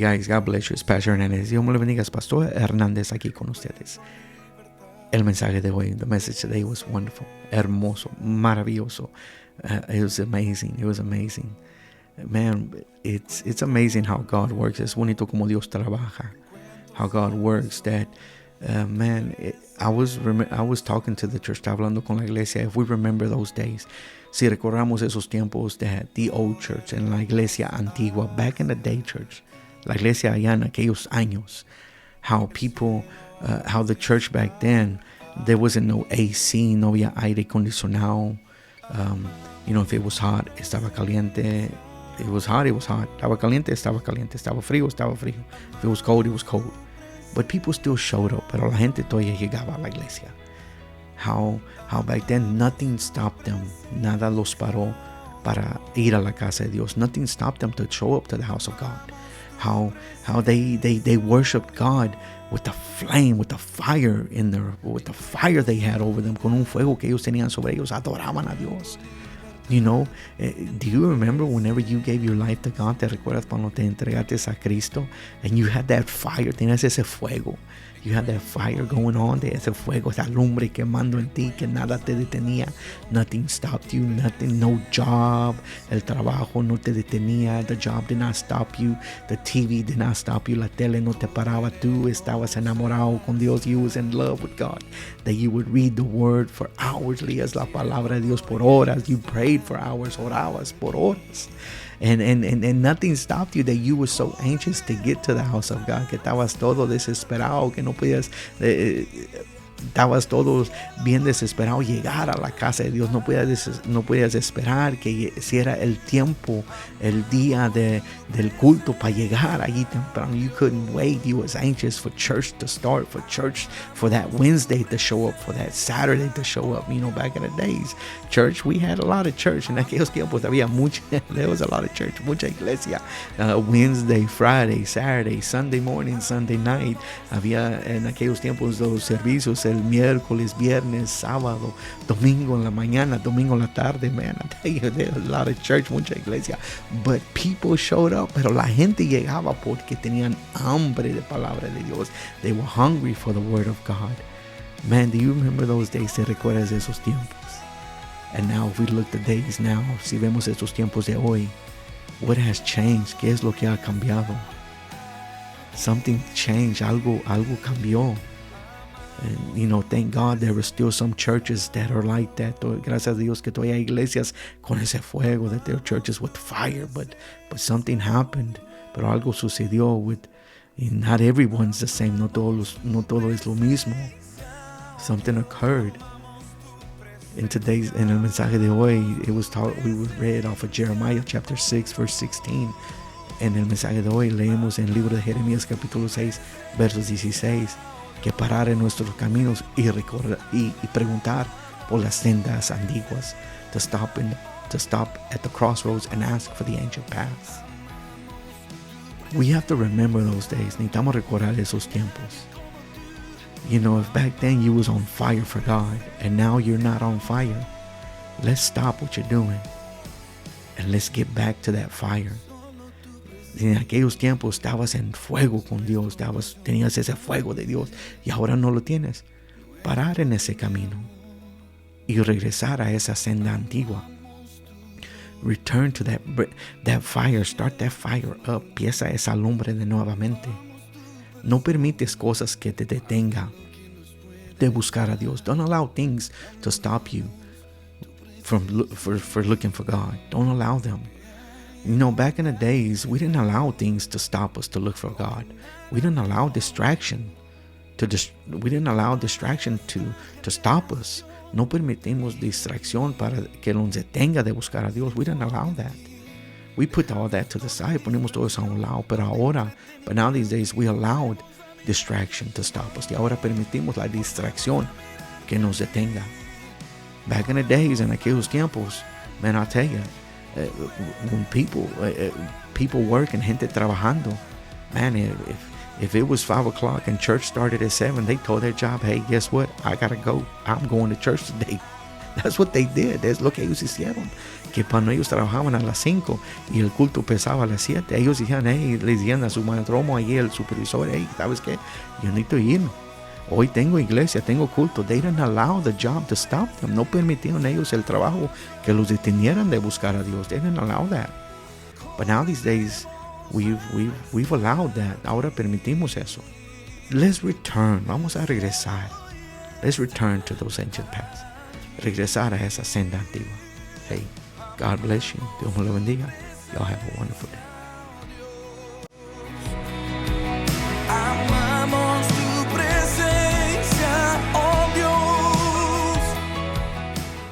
guys, God bless you. Es Pastor Hernández. Dios me lo bendiga. Es Pastor Hernández aquí con ustedes. El mensaje de hoy, the message today was wonderful. Hermoso, maravilloso. It was amazing. It was amazing. Man, it's amazing how God works. Es bonito como Dios trabaja. How God works. That I was talking to the church. Estaba hablando con la iglesia. If we remember those days, si recordamos esos tiempos, that the old church, en la iglesia antigua, back in the day, church, la iglesia allá en aquellos años, how the church back then, there wasn't no AC, no había aire acondicionado. If it was hot, estaba caliente. It was hot, it was hot. Estaba caliente, estaba caliente. Estaba frío, estaba frío. If it was cold, it was cold. But people still showed up. Pero la gente todavía llegaba a la iglesia. How back then nothing stopped them. Nada los paró para ir a la casa de Dios. Nothing stopped them to show up to the house of God. How they worshiped God with the flame, with the fire with the fire they had over them, con un fuego que ellos tenían sobre ellos. Adoraban a Dios. Do you remember whenever you gave your life to God? ¿Te recuerdas cuando te entregaste a Cristo? And you had that fire, tenías ese fuego. You had that fire going on, de ese fuego, esa lumbre quemando en ti, que nada te detenía. Nothing stopped you, nothing, no job. El trabajo no te detenía. The job did not stop you. The TV did not stop you. La tele no te paraba. Tú estabas enamorado con Dios. You was in love with God. That you would read the word for hours. Leías la palabra de Dios por horas. You prayed for hours, orabas por horas. And nothing stopped you, that you were so anxious to get to the house of God, que estabas todo desesperado, que no podías, estabas todo bien desesperado llegar a la casa de Dios. No podías esperar que hiciera el tiempo, el día del culto para llegar allí temprano. You couldn't wait. You was anxious for church to start, for that Wednesday to show up, for that Saturday to show up. Back in the days, church, we had a lot of church. En aquellos tiempos había there was a lot of church, mucha iglesia. Wednesday, Friday, Saturday, Sunday morning, Sunday night. Había en aquellos tiempos los servicios el miércoles, viernes, sábado, domingo en la mañana, domingo en la tarde. Man, I tell you, there's a lot of church, mucha iglesia. But people showed up, pero la gente llegaba porque tenían hambre de palabra de Dios. They were hungry for the word of God. Man, do you remember those days? ¿Te recuerdas de esos tiempos? And now if we look at the days now, si vemos estos tiempos de hoy, what has changed? ¿Qué es lo que ha cambiado? Something changed, algo cambió. And, thank God there are still some churches that are like that. Gracias a Dios que todavía hay iglesias con ese fuego, that there are churches with fire, but something happened. Pero algo sucedió not everyone's the same. No todo es lo mismo. Something occurred. In el mensaje de hoy, we read off of Jeremias chapter 6, verse 16. En el mensaje de hoy leemos en el libro de Jeremías capítulo 6, versos 16. Que parar en nuestros caminos y preguntar por las sendas antiguas, to stop at the crossroads and ask for the ancient paths. We have to remember those days. Necesitamos recordar esos tiempos. If back then you was on fire for God and now you're not on fire, let's stop what you're doing and let's get back to that fire. En aquellos tiempos estabas en fuego con Dios, tenías ese fuego de Dios y ahora no lo tienes. Parar en ese camino y regresar a esa senda antigua. Return to that fire, start that fire up, empieza esa lumbre de nuevamente. No permites cosas que te detengan de buscar a Dios. Don't allow things to stop you for looking for God. Don't allow them. Back in the days, we didn't allow things to stop us to look for God. We didn't allow distraction to stop us. No permitimos distracción para que nos detenga de buscar a Dios. We didn't allow that. We put all that to the side. Ponemos todo eso a un lado. But now these days, we allowed distraction to stop us. Y ahora permitimos la distracción que nos detenga. Back in the days, en aquellos tiempos, man, I'll tell you, when people work and gente trabajando, man, if it was 5 o'clock and church started at 7, they told their job, hey, guess what? I gotta go. I'm going to church today. That's what they did. Es lo que ellos hicieron. Que cuando ellos trabajaban a las 5 y el culto empezaba a las 7, ellos decían, le decían a su mayordomo allí, el supervisor, ¿sabes qué? Yo necesito irme. Hoy tengo iglesia, tengo culto. They didn't allow the job to stop them. No permitieron ellos el trabajo que los detenieran de buscar a Dios. They didn't allow that. But now these days, we've allowed that. Ahora permitimos eso. Let's return. Vamos a regresar. Let's return to those ancient paths. Regresar a esa senda antigua. Hey, God bless you. Dios me lo bendiga. Y'all have a wonderful day.